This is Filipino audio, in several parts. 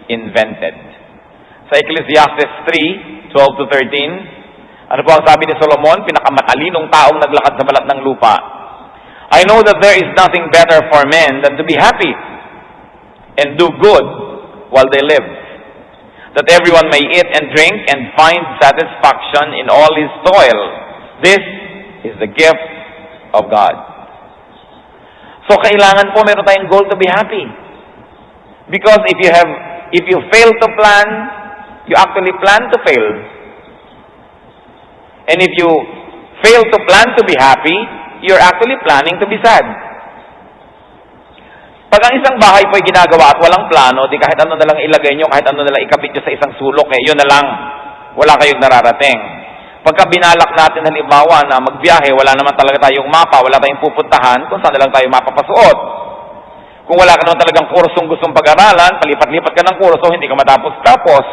invented. Sa Ecclesiastes 3:12-13, ano po ang sabi ni Solomon, pinakamatalinong taong naglakad sa balat ng lupa? I know that there is nothing better for men than to be happy and do good while they live, that everyone may eat and drink and find satisfaction in all his toil. This is the gift of God. So kailangan po meron tayong goal to be happy. Because if you fail to plan, you actually plan to fail. And if you fail to plan to be happy, you're actually planning to be sad. Pag ang isang bahay po ay ginagawa at walang plano, di kahit ano na lang ilagay nyo, kahit ano na lang ikabit nyo sa isang sulok, yun na lang. Wala kayong nararating. Pagka binalak natin halimbawa na magbiyahe, wala naman talaga tayong mapa, wala tayong pupuntahan, kung saan na lang tayo mapapasuot. Kung wala ka naman talagang kursong gustong pag-aralan, palipat-lipat ka ng kurso, hindi ka matapos-tapos.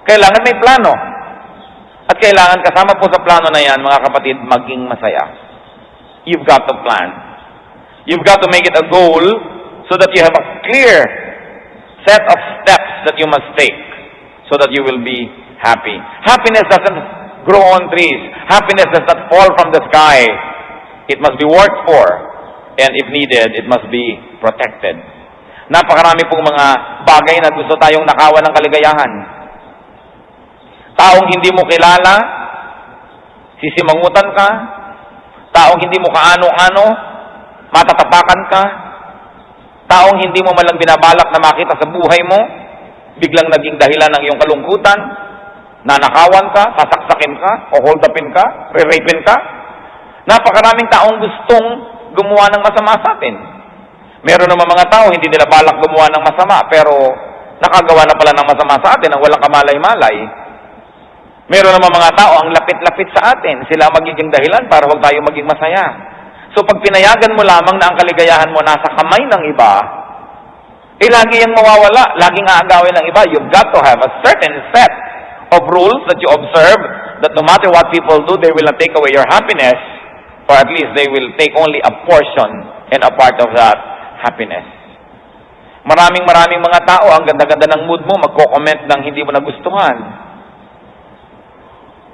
Kailangan may plano. At kailangan kasama po sa plano na yan, mga kapatid, maging masaya. You've got to plan. You've got to make it a goal so that you have a clear set of steps that you must take so that you will be happy. Happiness doesn't grow on trees. Happiness does not fall from the sky. It must be worked for. And if needed, it must be protected. Napakarami pong mga bagay na gusto tayong nakawan ng kaligayahan. Taong hindi mo kilala, sisimangutan ka. Taong hindi mo kaano-ano, matatapakan ka. Taong hindi mo malang binabalak na makita sa buhay mo, biglang naging dahilan ng iyong kalungkutan, nanakawan ka, sasaksakin ka, o hold upin ka, re-rapin ka. Napakaraming taong gustong gumawa ng masama sa atin. Meron naman mga tao, hindi nila balak gumawa ng masama, pero nakagawa na pala ng masama sa atin ang walang kamalay-malay. Meron naman mga tao, ang lapit-lapit sa atin, sila magiging dahilan para huwag tayo maging masaya. So pag pinayagan mo lamang na ang kaligayahan mo nasa kamay ng iba, lagi yung mawawala, laging aagawin ng iba. You've got to have a certain set of rules that you observe, that no matter what people do, they will not take away your happiness, or at least they will take only a portion and a part of that happiness. Maraming mga tao, ang ganda-ganda ng mood mo, magko-comment ng hindi mo nagustuhan.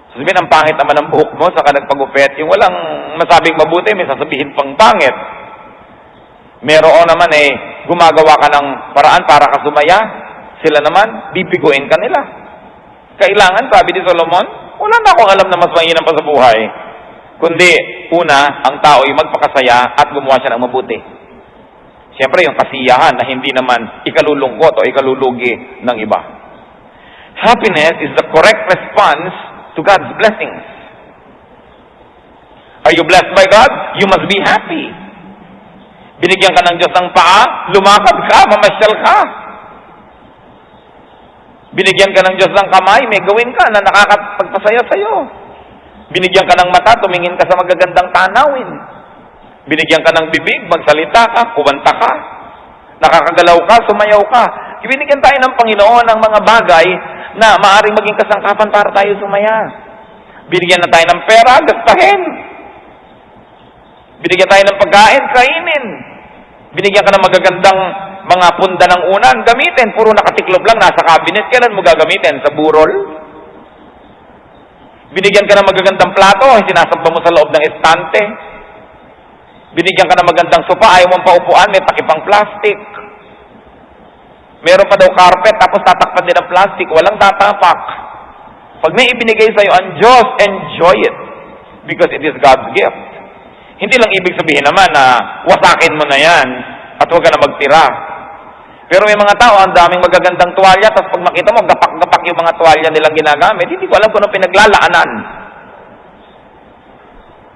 Sabihin, ang pangit naman ng buhok mo, saka nagpagupit. Yung walang masabing mabuti, may sasabihin pang pangit. Meron naman gumagawa ka ng paraan para ka sumaya. Sila naman, bibiguin ka nila. Kailangan, sabi ni Solomon, wala na akong alam na mas mainam pa sa buhay. Kundi, una, ang tao ay magpakasaya at gumawa siya ng mabuti. Siyempre, yung kasiyahan na hindi naman ikalulungkot o ikalulugi ng iba. Happiness is the correct response to God's blessings. Are you blessed by God? You must be happy. Binigyan ka ng Diyos ng paa, lumakad ka, mamasyal ka. Binigyan ka ng Diyos ng kamay, may gawin ka na nakakapagpasaya sa'yo. Binigyan ka ng mata, tumingin ka sa magagandang tanawin. Binigyan ka ng bibig, magsalita ka, kumanta ka. Nakakagalaw ka, sumayaw ka. Binigyan tayo ng Panginoon ng mga bagay na maaaring maging kasangkapan para tayo sumaya. Binigyan na tayo ng pera, gastahin. Binigyan tayo ng pagkain, kainin. Binigyan ka ng magagandang mga punda ng unan, gamitin. Puro nakatiklob lang, nasa cabinet. Kailan mo gagamitin? Sa burol? Binigyan ka ng magagandang plato, sinasamba mo sa loob ng estante. Binigyan ka ng magandang sopa, ayaw mong paupuan, may takipang plastic. Meron pa daw carpet, tapos tatakpan din ng plastic, walang tatapak. Pag may ibinigay sa'yo ang Diyos, enjoy it. Because it is God's gift. Hindi lang ibig sabihin naman na wasakin mo na yan at huwag ka na magtira. Pero may mga tao, ang daming magagandang tuwalya, tapos pag makita mo, gapak-gapak yung mga tuwalya nilang ginagamit, hindi ko alam kung anong pinaglalaanan.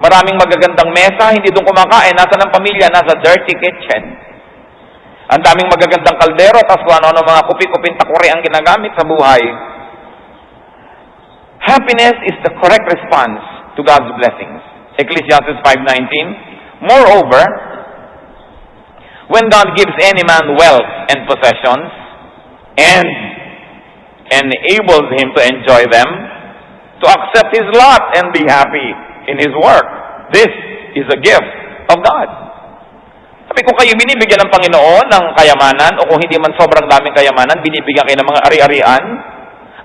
Maraming magagandang mesa, hindi doon kumakain, nasa ng pamilya, nasa dirty kitchen. Ang daming magagandang kaldero, tapos kung ano-ano mga kupi-kuping takuri ang ginagamit sa buhay. Happiness is the correct response to God's blessings. Ecclesiastes 5:19. Moreover, when God gives any man wealth and possessions, and enables him to enjoy them, to accept his lot and be happy in his work, this is a gift of God. Sabi ko, kayo binibigyan ng Panginoon ng kayamanan, o kung hindi man sobrang daming kayamanan, binibigyan kayo ng mga ari-arian,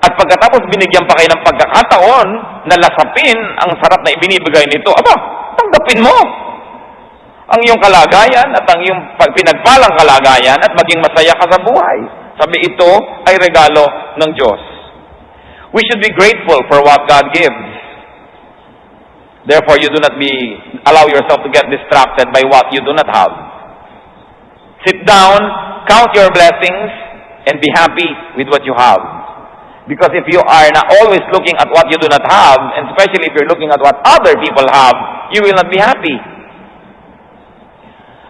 at pagkatapos binigyan pa kayo ng pagkakataon na lasapin ang sarap na ibinibigay nito, aba, tanggapin mo ang iyong kalagayan at ang iyong pinagpalang kalagayan at maging masaya ka sa buhay. Sabi, ito ay regalo ng Diyos. We should be grateful for what God gives. Therefore, you do not allow yourself to get distracted by what you do not have. Sit down, count your blessings, and be happy with what you have. Because if you are not always looking at what you do not have, and especially if you're looking at what other people have, you will not be happy.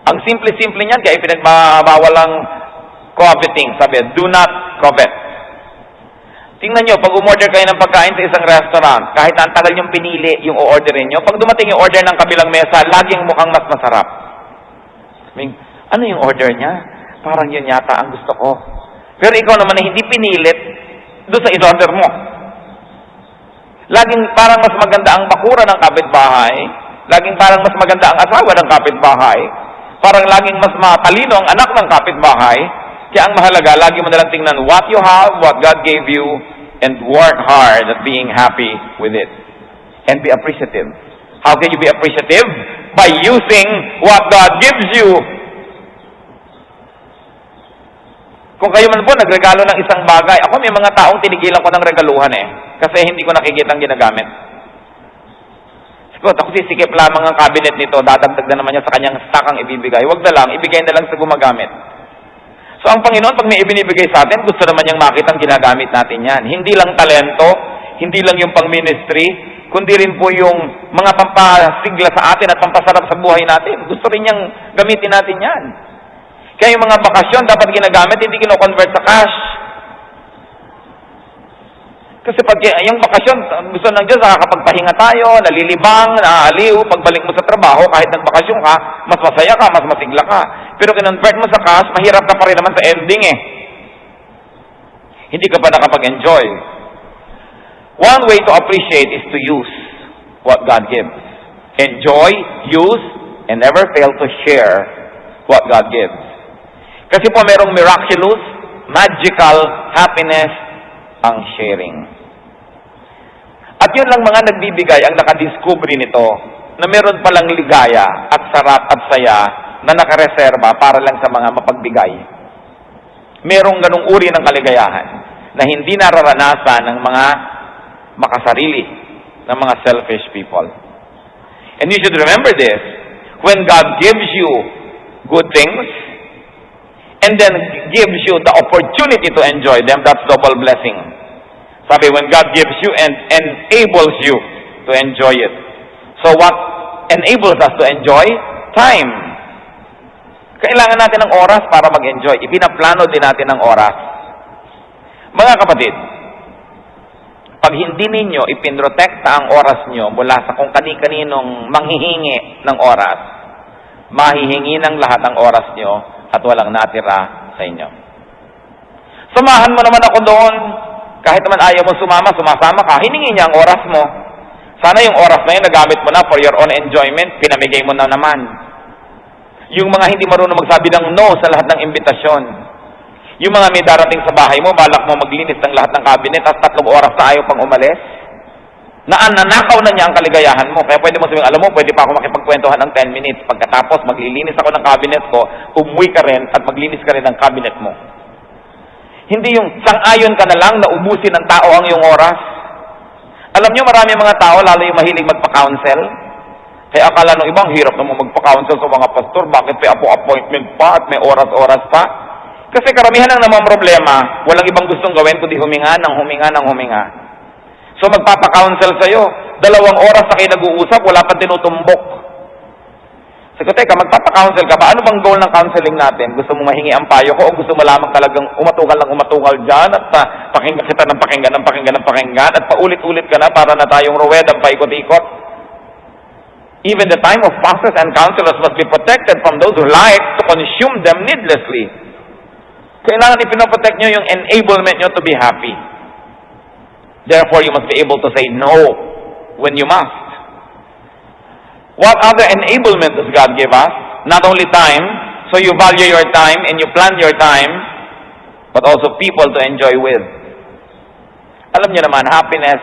Ang simple-simple niyan, kaya pinagbawal ang coveting. Sabi, do not covet. Tingnan nyo, pag umorder kayo ng pagkain sa isang restaurant, kahit na ang tagal yung pinili yung o-orderin nyo, pag dumating yung order ng kabilang mesa, laging mukhang mas masarap. I mean, ano yung order niya? Parang yun yata ang gusto ko. Pero ikaw naman na hindi pinilit doon sa in-order mo. Laging parang mas maganda ang bakura ng kapitbahay, laging parang mas maganda ang asawa ng kapitbahay, parang laging mas matalino ang anak ng kapitbahay. Kaya ang mahalaga, lagi mo nalang tingnan what you have, what God gave you, and work hard at being happy with it. And be appreciative. How can you be appreciative? By using what God gives you. Kung kayo man po nagregalo ng isang bagay, ako may mga taong tinigilan ko ng regaluhan kasi hindi ko nakikita ang ginagamit. Siguro, ako sisikip lamang ang cabinet nito, dadagdag na naman niya sa kanyang stock ang ibibigay. Huwag na lang, ibigay na lang sa gumagamit. So ang Panginoon, pag may ibinibigay sa atin, gusto naman niyang makita ang ginagamit natin yan. Hindi lang talento, hindi lang yung pang-ministry, kundi rin po yung mga pampasigla sa atin at pampasarap sa buhay natin. Gusto rin niyang gamitin natin yan. Kaya yung mga bakasyon dapat ginagamit, hindi kino-convert sa cash. Kasi pag yung bakasyon, gusto ng Diyos, nakakapagpahinga tayo, nalilibang, naaaliw, pagbalik mo sa trabaho, kahit nagbakasyon ka, mas masaya ka, mas masigla ka. Pero kinonvert mo sa cash, mahirap ka pa rin naman sa ending Hindi ka pa nakapag-enjoy. One way to appreciate is to use what God gives. Enjoy, use, and never fail to share what God gives. Kasi po merong miraculous, magical happiness ang sharing. At yun lang mga nagbibigay ang nakadiscovery nito na meron palang ligaya at sarap at saya na nakareserba para lang sa mga mapagbigay. Merong ganung uri ng kaligayahan na hindi nararanasan ng mga makasarili, ng mga selfish people. And you should remember this, when God gives you good things, and then gives you the opportunity to enjoy them, that's double blessing. Sabi, when God gives you and enables you to enjoy it. So what enables us to enjoy? Time. Kailangan natin ng oras para mag-enjoy. Ipinaplano din natin ng oras. Mga kapatid, pag hindi ninyo ipinrotekta ang oras nyo mula sa kung kani-kaninong manghihingi ng oras, mahihingi ng lahat ang oras nyo at walang natira sa inyo. Samahan mo naman ako doon. Kahit naman ayaw mo sumama, sumasama ka, hiningi niya ang oras mo. Sana yung oras na yun, nagamit mo na for your own enjoyment, pinamigay mo na naman. Yung mga hindi marunong magsabi ng no sa lahat ng imbitasyon. Yung mga may darating sa bahay mo, balak mo maglinis ng lahat ng cabinet at 3 oras na ayaw pang umalis. Nanakaw na niya ang kaligayahan mo. Kaya pwede mo sabihin, alam mo, pwede pa ako makipagkwentuhan ng 10 minutes. Pagkatapos, maglilinis ako ng cabinet ko, umuwi ka rin at maglinis ka rin ng cabinet mo. Hindi yung sang-ayon ka na lang na ubusin ng tao ang iyong oras. Alam niyo, marami mga tao, lalo yung mahilig magpa-counsel. Kaya akala ng ibang hirap naman magpa-counsel sa mga pastor. Bakit may appointment pa at may oras-oras pa? Kasi karamihan ng namang problema, walang ibang gustong gawin kundi huminga ng huminga ng huminga. So magpapa-counsel sa'yo, 2 oras na kayo nag-uusap, wala pang tinutumbok. Sabi ko, teka, magpapa-counsel ka ba? Ano bang goal ng counseling natin? Gusto mo mahingi ang payo ko o gusto mo lamang talagang umatukal dyan at pakinggan kita ng pakinggan at paulit-ulit ka na para na tayong ruwedang paikot-ikot? Even the time of pastors and counselors must be protected from those who like to consume them needlessly. Kailangan ipinoprotect nyo yung enablement nyo to be happy. Therefore, you must be able to say no when you must. What other enablement does God give us? Not only time, So you value your time and you plan your time, but also people to enjoy with. Alam niyo naman, happiness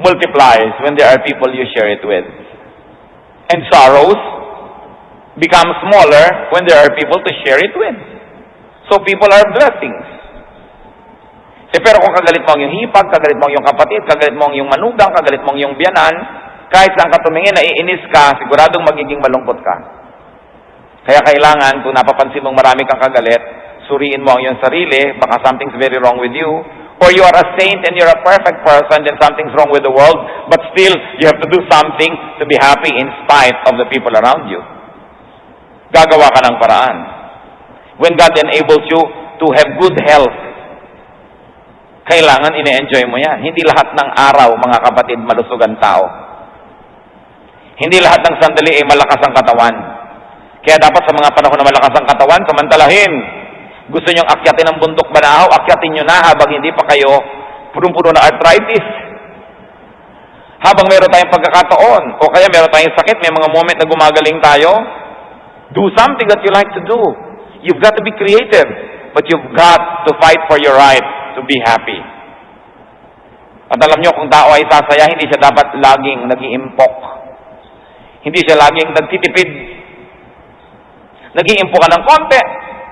multiplies when there are people you share it with. And sorrows become smaller when there are people to share it with. So people are blessings. Pero kung kagalit mo ang iyong hipag, kagalit mo ang iyong kapatid, kagalit mo ang iyong manugang, kagalit mo ang iyong biyanan, kahit saan ka tumingin, naiinis ka, siguradong magiging malungkot ka. Kaya kailangan, kung napapansin mong marami kang kagalit, suriin mo ang iyong sarili, baka something's very wrong with you, or you are a saint and you're a perfect person, then something's wrong with the world, but still, you have to do something to be happy in spite of the people around you. Gagawa ka ng paraan. When God enables you to have good health, kailangan ine-enjoy mo yan. Hindi lahat ng araw, mga kapatid, malusog ang tao. Hindi lahat ng sandali ay malakas ang katawan. Kaya dapat sa mga panahon na malakas ang katawan, samantalahin. Gusto nyong akyatin ang bundok Banahaw, akyatin nyo na habang hindi pa kayo punong-puno na arthritis. Habang meron tayong pagkakataon, o kaya meron tayong sakit, may mga moment na gumagaling tayo, do something that you like to do. You've got to be creative, but you've got to fight for your right to be happy. At alam nyo, kung tao ay sasaya, hindi siya dapat laging nag-iimpok. Hindi siya laging nagtitipid. Nag-iimpok ka ng konti,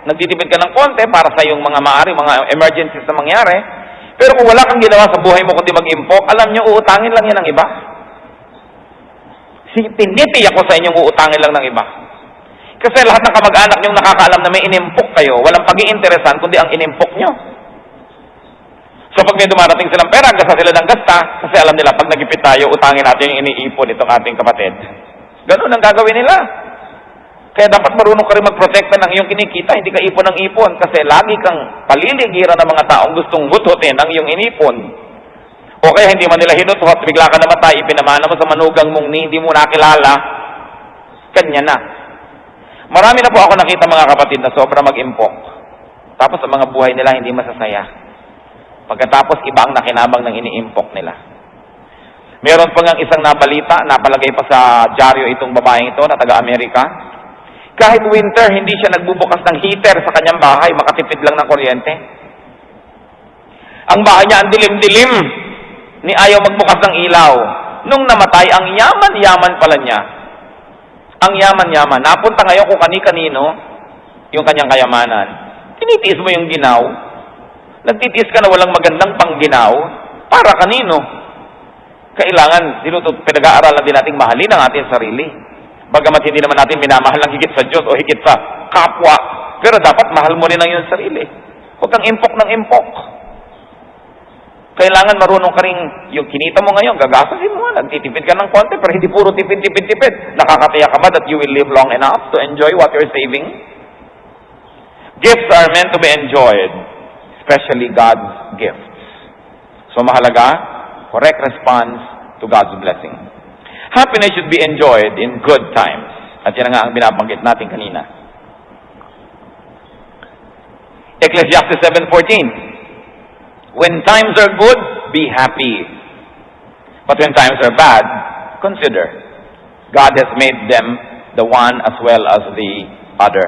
nagtitipid ka ng konti para sa iyong mga maaari, mga emergencies na mangyari. Pero kung wala kang ginawa sa buhay mo kundi mag-impok, alam nyo, uutangin lang yan ng iba. Tinitiyak ko sa inyong uutangin lang ng iba. Kasi lahat ng kamag-anak nyong nakakaalam na may inimpok kayo, walang pag-iinteresan kundi ang inimpok nyo. So pag may dumarating silang pera, gasta sila ng gasta, kasi alam nila, pag nagipit tayo, utangin natin yung iniipon itong ating kapatid. Ganun ang gagawin nila. Kaya dapat marunong ka rin magprotekta ng iyong kinikita, hindi ka ipon ng ipon, kasi lagi kang paliligiran ng mga taong gustong hututin ang iyong inipon. O kaya hindi man nila hinuthot, bigla ka namatay, ipinamana mo sa manugang mong hindi mo nakilala, kanya na. Marami na po ako nakita mga kapatid na sobra mag-impok. Tapos ang mga buhay nila hindi masasaya. Pagkatapos iba ang nakinabang ng iniimpok nila. Meron pa ngang isang nabalita, napalagay pa sa dyaryo itong babaeng ito na taga-Amerika. Kahit winter, hindi siya nagbubukas ng heater sa kanyang bahay, makatipid lang ng kuryente. Ang bahay niya ang dilim-dilim, ni ayaw magbukas ng ilaw. Nung namatay, ang yaman-yaman pala niya. Ang yaman-yaman. Napunta ngayon kung kani-kanino yung kanyang kayamanan. Tinitiis mo yung ginaw. Nagtitiis ka na walang magandang pangginaw. Para kanino? Kailangan, pinag-aaralan din nating mahalin ang ating sarili. Bagamat hindi naman natin minamahal ng higit sa Diyos o higit sa kapwa. Pero dapat mahal mo rin ang iyong sarili. Huwag kang impok ng impok. Kailangan marunong ka rin, yung kinita mo ngayon, gagasasin mo, nagtitipid ka ng konti, pero hindi puro tipid. Nakakatiya ka ba that you will live long enough to enjoy what you're saving? Gifts are meant to be enjoyed, especially God's gifts. So mahalaga, correct response to God's blessing. Happiness should be enjoyed in good times. At yan nga ang binabanggit natin kanina. Ecclesiastes 7:14. When times are good, be happy. But when times are bad, consider. God has made them the one as well as the other.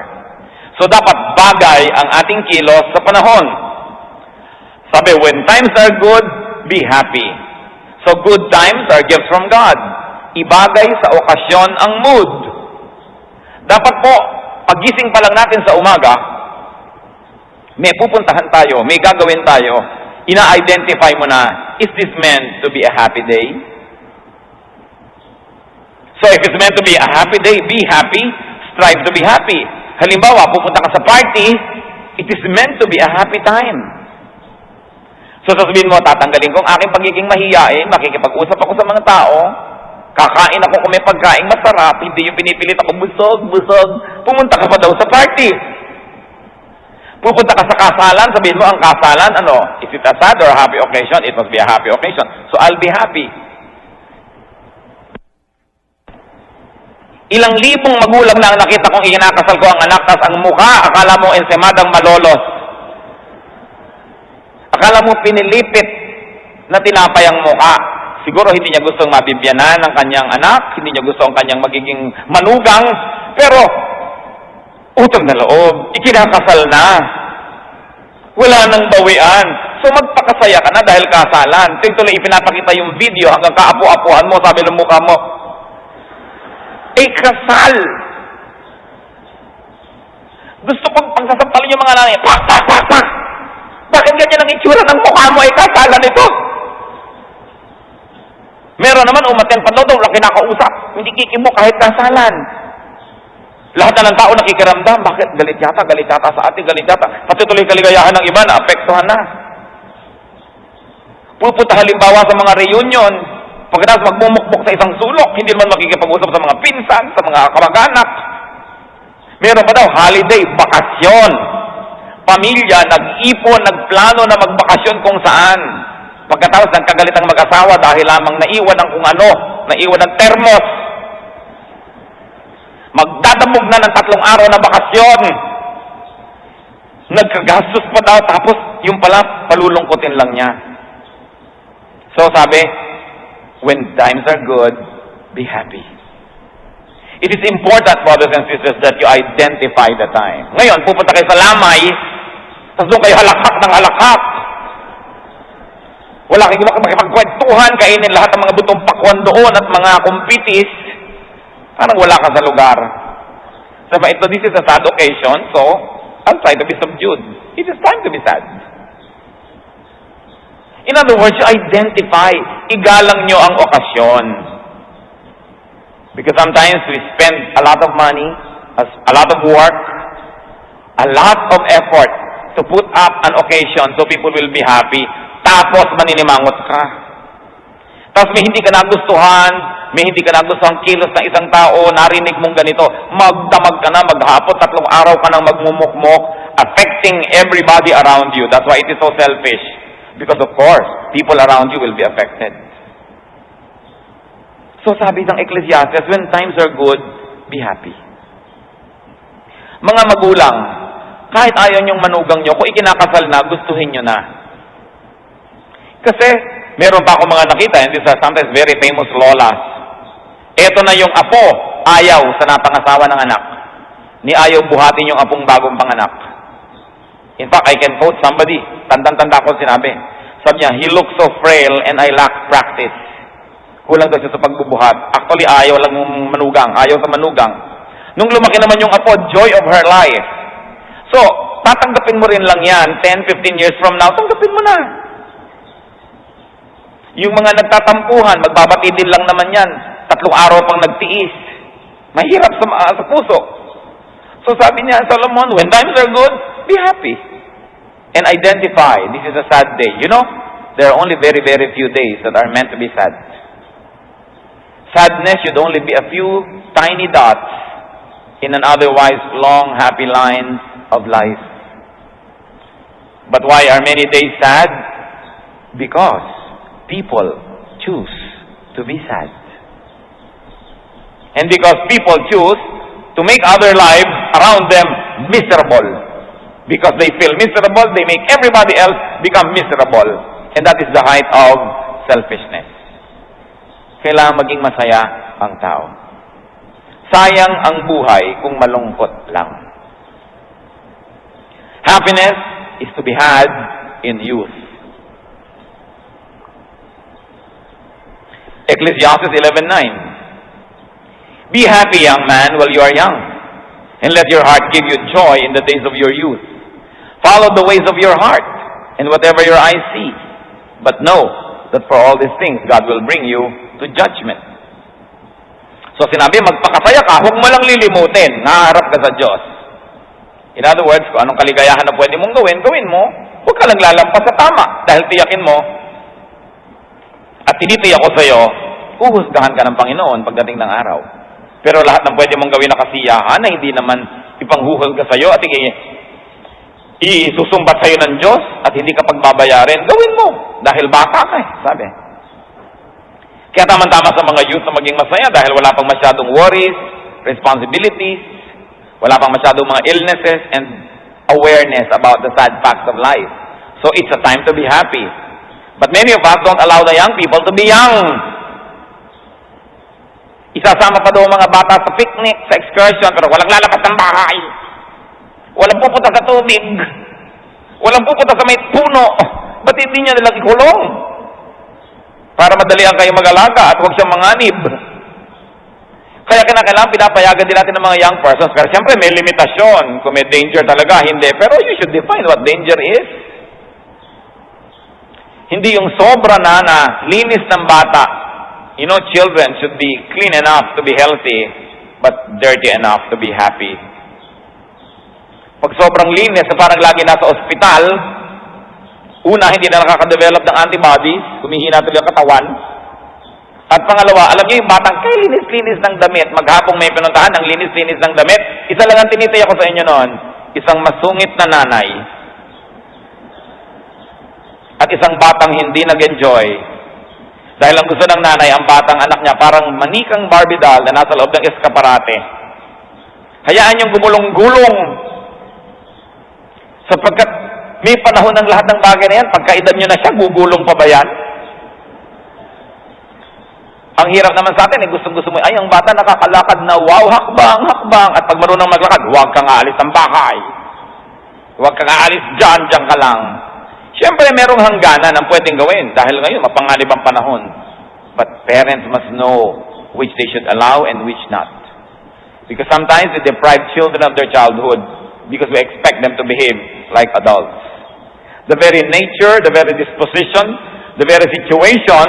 So dapat bagay ang ating kilos sa panahon. Sabi, when times are good, be happy. So good times are gifts from God. Ibagay sa okasyon ang mood. Dapat po, pagising pa lang natin sa umaga, may pupuntahan tayo, may gagawin tayo, ina-identify mo na, is this meant to be a happy day? So if it's meant to be a happy day, be happy, strive to be happy. Halimbawa, pupunta ka sa party, it is meant to be a happy time. So sasabihin mo, tatanggalin ko ang aking pagiging mahiyain, makikipag-usap ako sa mga tao, kakain ako kung may pagkain masarap, hindi yung pinipilit ako busog. Pumunta ka pa daw sa party. Pupunta ka sa kasalan, sabihin mo, ang kasalan, is it a sad or a happy occasion? It must be a happy occasion. So I'll be happy. Ilang libong magulang na ang nakita kong ikinakasal ko ang anak, tas ang mukha, akala mo ensemadang malolos. Akala mo pinilipit na tinapay ang mukha. Siguro hindi niya gustong mabibyanan ng kanyang anak, hindi niya gusto ang kanyang magiging manugang, pero Utang na loob. Ikinakasal na. Wala nang bawian. So magpakasaya ka na dahil kasalan. Tuloy ipinapakita yung video hanggang kaapu-apuhan mo, sabi ng mukha mo, kasal. Gusto kong pagsasampalin yung mga langit. Pak, pak, pak, pak. Bakit ganyan ang itsura ng mukha mo? Kasalan ito. Meron naman umaten pa daw, wala kinakausap. Hindi kikimo kahit kasalan. Lahat na ng tao nakikiramdam. Bakit? Galit yata sa atin, galit yata. Pati tuloy kaligayahan ng iba, naapektuhan na. Pupunta halimbawa sa mga reunion, pagkatapos magmumukmuk sa isang sulok, hindi naman makikipag-usap sa mga pinsan, sa mga kamag-anak. Meron pa daw, holiday, bakasyon. Pamilya, nag-ipon, nagplano na magbakasyon kung saan. Pagkatapos nagkagalit ang mag-asawa dahil lamang naiwan ng kung ano, naiwan ng termos. Magdadamog na ng 3 araw na bakasyon. Nagkagastos pa daw, tapos yung pala, palulungkutin lang niya. So sabi, when times are good, be happy. It is important, brothers and sisters, that you identify the time. Ngayon, pupunta kayo sa lamay, tapos doon kayo halakhak ng halakhak. Wala kayong makipagkwentuhan, kainin lahat ng mga butong pakwan doon at mga kumpitis. Parang wala ka sa lugar. Sabi, this is a sad occasion, so I'll try to be subdued. It is time to be sad. In other words, you identify, igalang nyo ang okasyon. Because sometimes we spend a lot of money, a lot of work, a lot of effort to put up an occasion so people will be happy. Tapos maninimangot ka. Tapos may hindi ka nagustuhan, may hindi ka nagustuhan kilos ng isang tao, narinig mong ganito, magdamag ka na, maghapon, 3 araw ka nang magmumukmok, affecting everybody around you. That's why it is so selfish. Because of course, people around you will be affected. So sabi ng Ecclesiastes, when times are good, be happy. Mga magulang, kahit ayaw niyong manugang niyo, kung ikinakasal na, gustuhin niyo na. Kasi, meron pa ako mga nakita, and these are sometimes very famous lolas. Eto na yung apo, ayaw sa napangasawa ng anak. Ni ayaw buhatin yung apong bagong panganak. In fact, I can quote somebody, tandang-tanda ko sinabi. Sabi niya, he looks so frail and I lack practice. Kulang daw siya sa pagbubuhat. Actually, ayaw lang manugang, ayaw sa manugang. Nung lumaki naman yung apo, joy of her life. So, tatanggapin mo rin lang yan, 10, 15 years from now, tanggapin mo na. Yung mga nagtatampuhan, magbabati din lang naman yan. 3 araw pang nagtiis. Mahirap sa puso. So sabi niya, Solomon, when times are good, be happy. And identify, this is a sad day. You know, there are only very, very few days that are meant to be sad. Sadness should only be a few tiny dots in an otherwise long, happy line of life. But why are many days sad? Because people choose to be sad. And because people choose to make other lives around them miserable. Because they feel miserable, they make everybody else become miserable. And that is the height of selfishness. Kailangan maging masaya ang tao. Sayang ang buhay kung malungkot lang. Happiness is to be had in youth. Ecclesiastes 11:9. Be happy, young man, while you are young, and let your heart give you joy in the days of your youth. Follow the ways of your heart, and whatever your eyes see. But know that for all these things, God will bring you to judgment. So sinabi, magpakasaya ka, huwag mo lang lilimutin, naharap ka sa Diyos. In other words, kung anong kaligayahan na pwede mong gawin, gawin mo. Huwag ka lang lalampas sa tama, dahil tiyakin mo, at tinitiyak ko sa iyo, huhusgahan ka ng Panginoon pagdating ng araw. Pero lahat ng pwede mong gawin na kasiyahan na hindi naman ipanghuhol ka sa iyo at isusumbat sa iyo ng Diyos at hindi ka pagbabayarin, gawin mo. Dahil bata ka sabi. Kaya tama-tama sa mga youth na maging masaya dahil wala pang masyadong worries, responsibilities, wala pang masyadong mga illnesses and awareness about the sad facts of life. So it's a time to be happy. But many of us don't allow the young people to be young. Isasama pa daw mga bata sa picnic, sa excursion, pero walang lalabas ng bahay. Walang pupunta sa tubig. Walang pupunta sa may puno. Ba't hindi niya nilang ikulong? Para madalian kayo mag-alaga at huwag siyang manganib. Kaya kinakailangan pinapayagan din natin ng mga young persons. Pero siyempre may limitasyon. Kung may danger talaga, hindi. Pero you should define what danger is. Hindi yung sobra na linis ng bata. You know, children should be clean enough to be healthy, but dirty enough to be happy. Pag sobrang linis na parang lagi nasa ospital, una, hindi na nakaka-develop ng antibodies, humihina tuloy ang katawan. At pangalawa, alam niyo yung batang kay linis-linis ng damit, maghapong may pinuntahan, ang linis-linis ng damit, isa lang ang tinitay ako sa inyo noon, isang masungit na nanay. At isang batang hindi nag-enjoy. Dahil ang gusto ng nanay, ang batang anak niya, parang manikang Barbie doll na nasa loob ng eskaparate. Hayaan niyong gumulong-gulong. Sapagkat may panahon ng lahat ng bagay na yan, pagkaedad niyo na siya, gugulong pa ba yan? Ang hirap naman sa atin, gustong-gusto mo, ay, ang bata nakakalakad na, wow, hakbang, hakbang. At pag marunong maglakad, huwag kang aalis ng bahay. Huwag kang aalis dyan ka lang. Siyempre, merong hangganan ang pwedeng gawin dahil ngayon, mapanganib ang panahon. But parents must know which they should allow and which not. Because sometimes we deprive children of their childhood because we expect them to behave like adults. The very nature, the very disposition, the very situation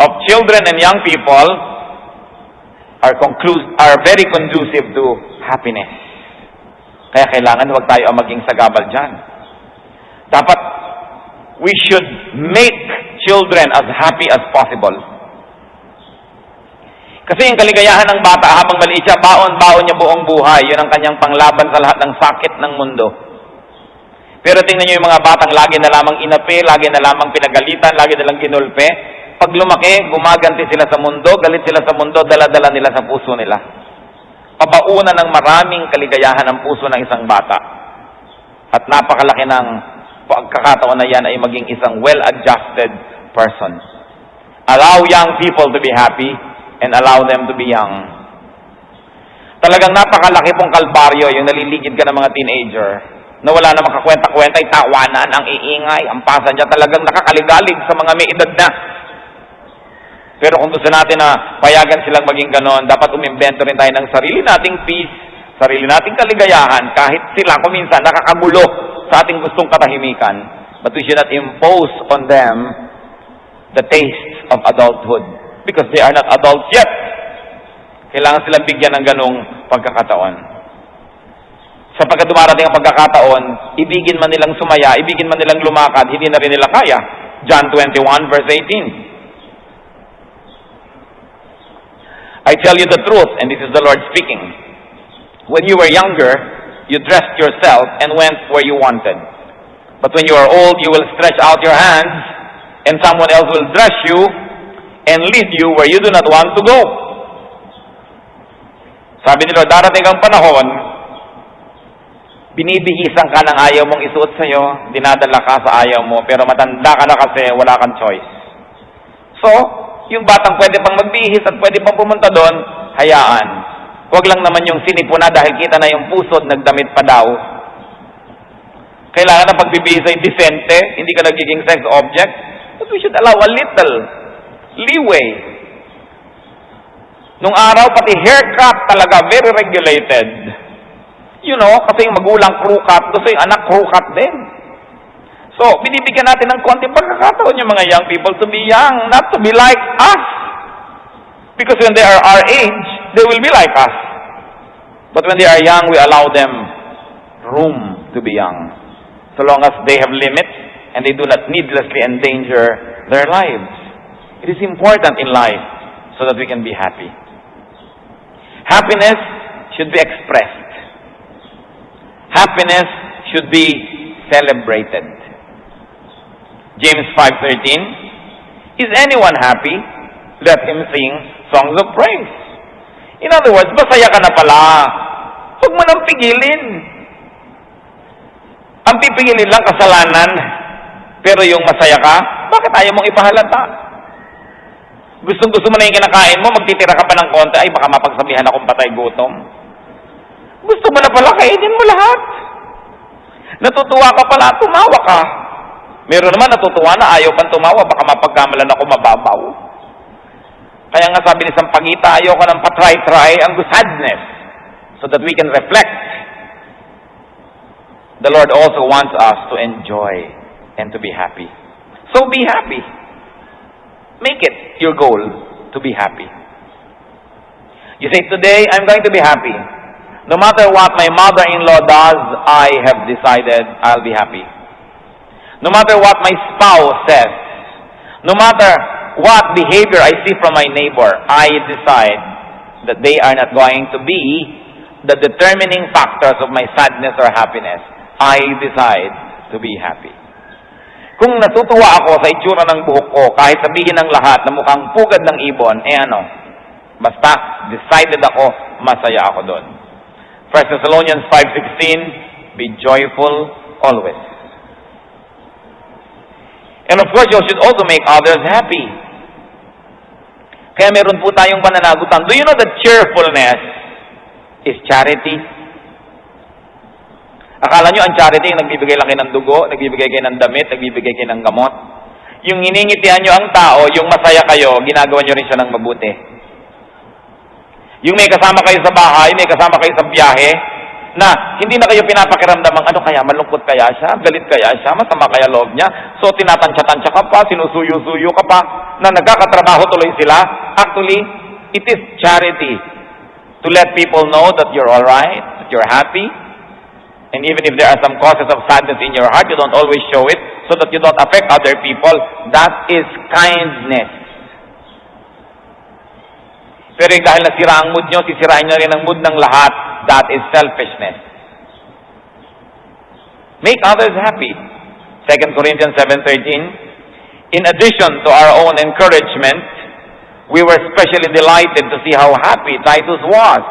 of children and young people are very conducive to happiness. Kaya kailangan huwag tayo ang maging sagabal dyan. Dapat we should make children as happy as possible. Kasi yung kaligayahan ng bata habang maliit siya, baon-baon niya buong buhay. Yun ang kanyang panglaban sa lahat ng sakit ng mundo. Pero tingnan niyo yung mga batang lagi na lamang inapi, lagi na lamang pinagalitan, lagi na lang ginulpe. Pag lumaki, gumaganti sila sa mundo, galit sila sa mundo, dala-dala nila sa puso nila. Pabaunan ng maraming kaligayahan ang puso ng isang bata. At napakalaki ng pagkakataon na yan ay maging isang well-adjusted person. Allow young people to be happy and allow them to be young. Talagang napakalaki pong kalbaryo yung naliligid ka ng mga teenager na wala na makakwenta-kwenta, tawanan, ang iingay, ang pasan niya talagang nakakaligalig sa mga may edad na. Pero kung gusto natin na payagan silang maging ganon, dapat umimbento rin tayo ng sarili nating peace, sarili nating kaligayahan, kahit sila kuminsan nakakagulo sa ating gustong katahimikan. But we should not impose on them the taste of adulthood because they are not adults yet. Kailangan silang bigyan ng ganong pagkakataon. Sapagkat dumarating ang pagkakataon, ibigin man nilang sumaya, ibigin man nilang lumakad, hindi na rin nila kaya. John 21 verse 18. I tell you the truth, and this is the Lord speaking. When you were younger, you dressed yourself and went where you wanted. But when you are old, you will stretch out your hands, and someone else will dress you and lead you where you do not want to go. Sabi ni Lord, darating ang panahon, binibihisan ka ng ayaw mong isuot sa'yo, dinadala ka sa ayaw mo, pero matanda ka na kasi wala kang choice. So, yung batang pwede pang magbihis at pwede pang pumunta doon, hayaan. Huwag lang naman yung sinipuna dahil kita na yung pusod, nagdamit pa daw. Kailangan na pagbibihis ay decente, hindi ka nagiging sex object. But we should allow a little leeway. Nung araw, pati haircut talaga, very regulated. You know, kasi yung magulang crew cut, gusto yung anak crew cut din. So, binibigyan natin ng konting pagkakataon yung mga young people to be young, not to be like us. Because when they are our age, they will be like us. But when they are young, we allow them room to be young. So long as they have limits and they do not needlessly endanger their lives. It is important in life so that we can be happy. Happiness should be expressed. Happiness should be celebrated. James 5:13, is anyone happy? Let him sing songs of praise. In other words, masaya ka na pala. Huwag mo nang pigilin. Ang pipigilin lang kasalanan. Pero yung masaya ka, bakit ayaw mong ipahalata? Gustong-gusto mo na yung kinakain mo, magtitira ka pa ng konti, ay baka mapagsabihan akong patay gutom. Gusto mo na pala, kainin mo lahat. Natutuwa ka pala, tumawa ka. Meron naman natutuwa na ayaw kang tumawa, baka mapagkamalan ako mababaw. Kaya nga sabi ni Sampaguita, ayaw ka ng patry-try ang sadness so that we can reflect. The Lord also wants us to enjoy and to be happy. So be happy. Make it your goal to be happy. You say, today I'm going to be happy. No matter what my mother-in-law does, I have decided I'll be happy. No matter what my spouse says, no matter what behavior I see from my neighbor, I decide that they are not going to be the determining factors of my sadness or happiness. I decide to be happy. Kung natutuwa ako sa itsura ng buhok ko, kahit sabihin ng lahat na mukhang pugad ng ibon, basta decided ako, masaya ako doon. 1 Thessalonians 5:16, be joyful always. And of course, you should also make others happy. Kaya meron po tayong pananagutan. Do you know that cheerfulness is charity? Akala nyo ang charity yung nagbibigay lang kayo ng dugo, nagbibigay kayo ng damit, nagbibigay kayo ng gamot? Yung hiningitian nyo ang tao, yung masaya kayo, ginagawa nyo rin siya ng mabuti. Yung may kasama kayo sa bahay, may kasama kayo sa biyahe, na hindi na kayo pinapakiramdamang ano kaya, malungkot kaya siya, galit kaya siya, masama kaya loob niya, so tinatansya-tansya ka pa, sinusuyo-suyo ka pa, na nagkakatrabaho tuloy sila. Actually, it is charity to let people know that you're alright, that you're happy, and even if there are some causes of sadness in your heart, you don't always show it, so that you don't affect other people. That is kindness. Pero dahil nasira ang mood nyo, sisirain nyo rin ang mood ng lahat. That is selfishness. Make others happy. 2 Corinthians 7:13. In addition to our own encouragement, we were especially delighted to see how happy Titus was,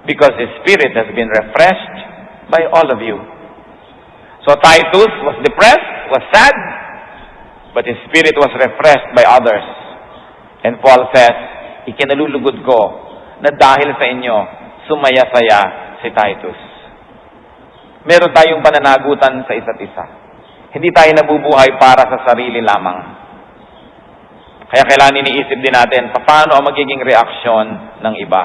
because his spirit has been refreshed by all of you. So Titus was depressed, was sad, but his spirit was refreshed by others. And Paul says, ikinalulugod ko na dahil sa inyo, sumaya-saya si Titus. Meron tayong pananagutan sa isa't isa. Hindi tayo nabubuhay para sa sarili lamang. Kaya kailangan iniisip din natin, paano ang magiging reaksyon ng iba?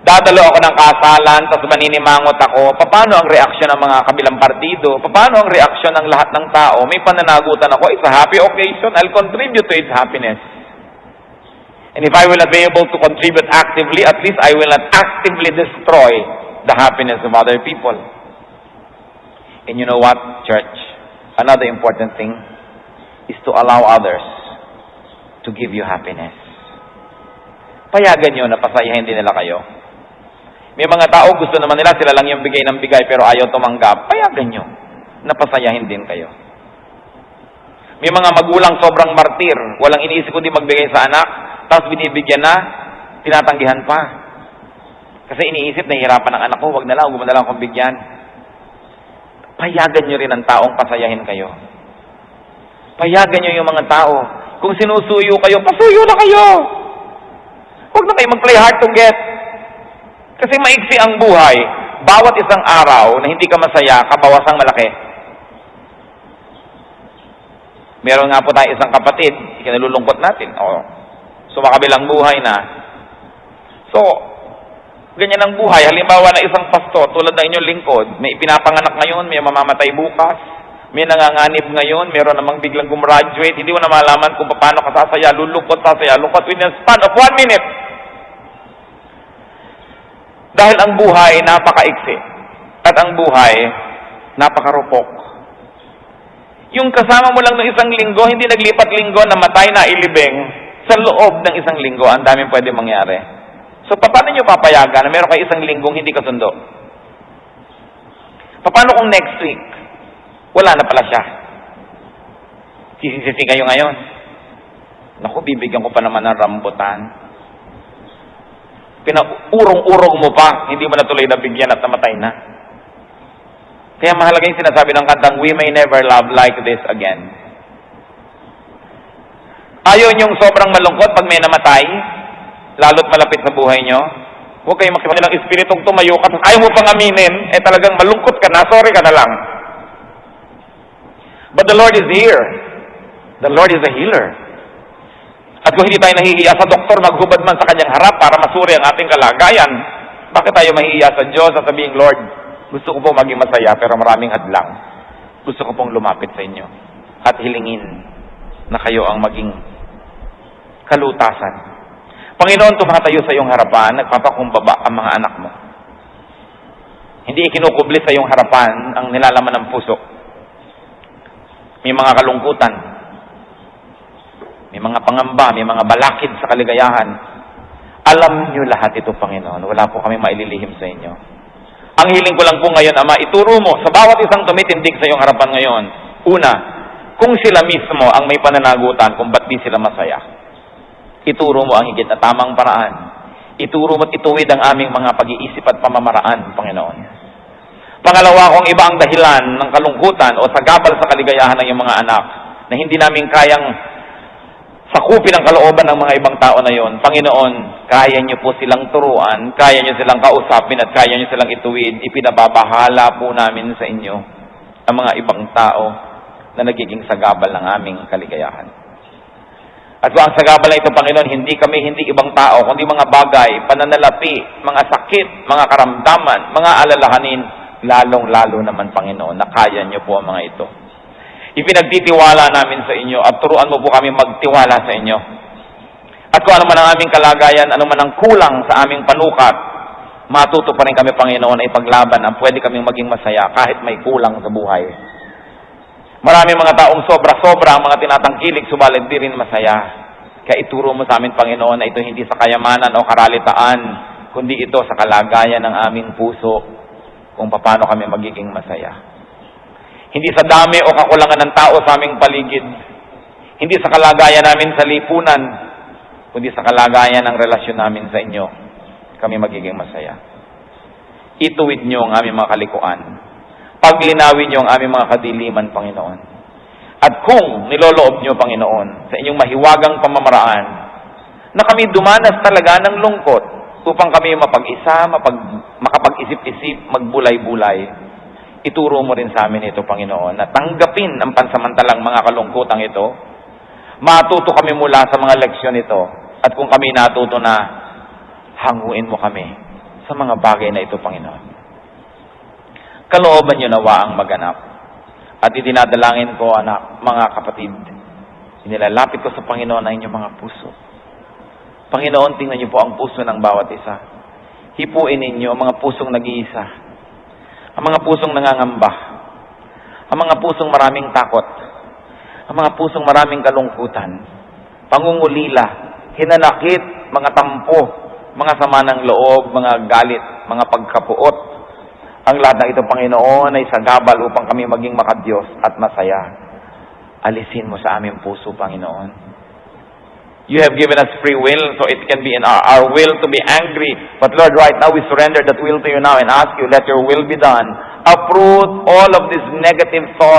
Dadalo ako ng kasalan, tapos maninimangot ako, paano ang reaksyon ng mga kabilang partido? Paano ang reaksyon ng lahat ng tao? May pananagutan ako, it's a happy occasion, I'll contribute to its happiness. And if I will not be able to contribute actively, at least I will not actively destroy the happiness of other people. And you know what, church? Another important thing is to allow others to give you happiness. Payagan nyo na pasayahin din nila kayo. May mga tao gusto naman nila, sila lang yung bigay ng bigay pero ayaw tumanggap. Payagan nyo na pasayahin din kayo. May mga magulang sobrang martir, walang iniisip kundi magbigay sa anak, tapos binibigyan na, tinatanggihan pa. Kasi iniisip, nahihirapan ng anak ko, wag na lang akong bigyan. Payagan nyo rin ang taong pasayahin kayo. Payagan nyo yung mga tao. Kung sinusuyo kayo, pasuyo na kayo. Huwag na kayo mag-play hard to get. Kasi maiksi ang buhay. Bawat isang araw na hindi ka masaya, kabawasang malaki. Meron nga po tayo isang kapatid, ikinalulungkot natin. Sumakabilang buhay na. So, ganyan ang buhay. Halimbawa na isang pastor, tulad ng inyong lingkod, may pinapanganak ngayon, may mamamatay bukas, may nanganganib ngayon, meron namang biglang gumraduate, hindi mo na malaman kung paano ka sasaya, lulungkot within a span of 1 minute. Dahil ang buhay napakaiksi at ang buhay napakarupok. Yung kasama mo lang ng isang linggo, hindi naglipat linggo, namatay na ilibing, sa loob ng isang linggo, ang daming pwede mangyari. So, paano nyo papayagan na meron kayo isang linggong hindi kasundo? Paano kung next week, wala na pala siya? Sisisi kayo ngayon. Naku, bibigyan ko pa naman ng rambutan. Pinaurong-urong mo pa, hindi mo na tuloy nabigyan at namatay na. Kaya mahalaga yung sinasabi ng kantang, we may never love like this again. Ayaw niyong sobrang malungkot pag may namatay, lalo't malapit sa buhay niyo. Huwag kayong makipagilang espiritong tumayo ka, tapos ayaw mo pang aminin, talagang malungkot ka na, sorry ka na lang. But the Lord is here. The Lord is a healer. At kung hindi tayo nahihiya sa doktor, maghubad man sa kanyang harap para masuri ang ating kalagayan, bakit tayo mahihiya sa Diyos at sabihin, Lord, gusto ko po maging masaya pero maraming hadlang. Gusto ko pong lumapit sa inyo at hilingin na kayo ang maging kalutasan. Panginoon, tumatayo sa iyong harapan, nagpapakumbaba ang mga anak mo. Hindi ikinukubli sa iyong harapan ang nilalaman ng puso. May mga kalungkutan, may mga pangamba, may mga balakid sa kaligayahan. Alam niyo lahat ito, Panginoon. Wala po kami maililihim sa inyo. Ang hiling ko lang po ngayon, Ama, ituro mo sa bawat isang tumitindig sa iyong harapan ngayon. Una, kung sila mismo ang may pananagutan kung ba't di sila masaya. Ituro mo ang higit na tamang paraan. Ituro mo at ituwid ang aming mga pag-iisip at pamamaraan, Panginoon. Pangalawa, kung iba ang dahilan ng kalungkutan o sagabal sa kaligayahan ng iyong mga anak na hindi namin kayang sakupin ang kalooban ng mga ibang tao na yon, Panginoon, kaya niyo po silang turuan, kaya niyo silang kausapin at kaya niyo silang ituwid. Ipinababahala po namin sa inyo ang mga ibang tao na nagiging sagabal ng aming kaligayahan. At kung ang sagabal na ito, Panginoon, hindi ibang tao, kundi mga bagay, pananalapi, mga sakit, mga karamdaman, mga alalahanin, lalong-lalo naman, Panginoon, na kaya niyo po ang mga ito. Ipinagtitiwala namin sa inyo at turuan mo po kami magtiwala sa inyo. At kung ano man ang aming kalagayan, ano man ang kulang sa aming panukat, matuto pa rin kami, Panginoon, na ipaglaban ang pwede kaming maging masaya kahit may kulang sa buhay. Maraming mga taong sobra-sobra ang mga tinatangkilik, subalit di rin masaya. Kaya ituro mo sa amin, Panginoon, na ito hindi sa kayamanan o karalitaan, kundi ito sa kalagayan ng aming puso kung paano kami magiging masaya. Hindi sa dami o kakulangan ng tao sa aming paligid. Hindi sa kalagayan namin sa lipunan, kundi sa kalagayan ng relasyon namin sa inyo, kami magiging masaya. Ituwid niyo ang aming mga kalikuan. Paglinawin niyo ang aming mga kadiliman, Panginoon. At kung niloloob niyo, Panginoon, sa inyong mahiwagang pamamaraan, na kami dumanas talaga ng lungkot upang kami mapag-isa, makapag-isip-isip, magbulay-bulay, ituro mo rin sa amin ito, Panginoon, na tanggapin ang pansamantalang mga kalungkutang ito, matuto kami mula sa mga leksyon ito, at kung kami natuto na, hanguin mo kami sa mga bagay na ito, Panginoon. Kalooban niyo nawa ang maganap. At itinadalangin ko, anak, mga kapatid, inilalapit ko sa Panginoon ang inyong mga puso. Panginoon, tingnan niyo po ang puso ng bawat isa. Hipuin ninyo ang mga pusong nag-iisa. Ang mga pusong nangangamba. Ang mga pusong maraming takot. Ang mga pusong maraming kalungkutan. Pangungulila, hinanakit, mga tampo, mga sama ng loob, mga galit, mga pagkapuot. Ang lahat ng ito, Panginoon, ay sagabal upang kami maging makadiyos at masaya. Alisin mo sa aming puso, Panginoon. You have given us free will, so it can be in our will to be angry. But Lord, right now we surrender that will to you now and ask you, let your will be done. Uproot all of these negative thoughts.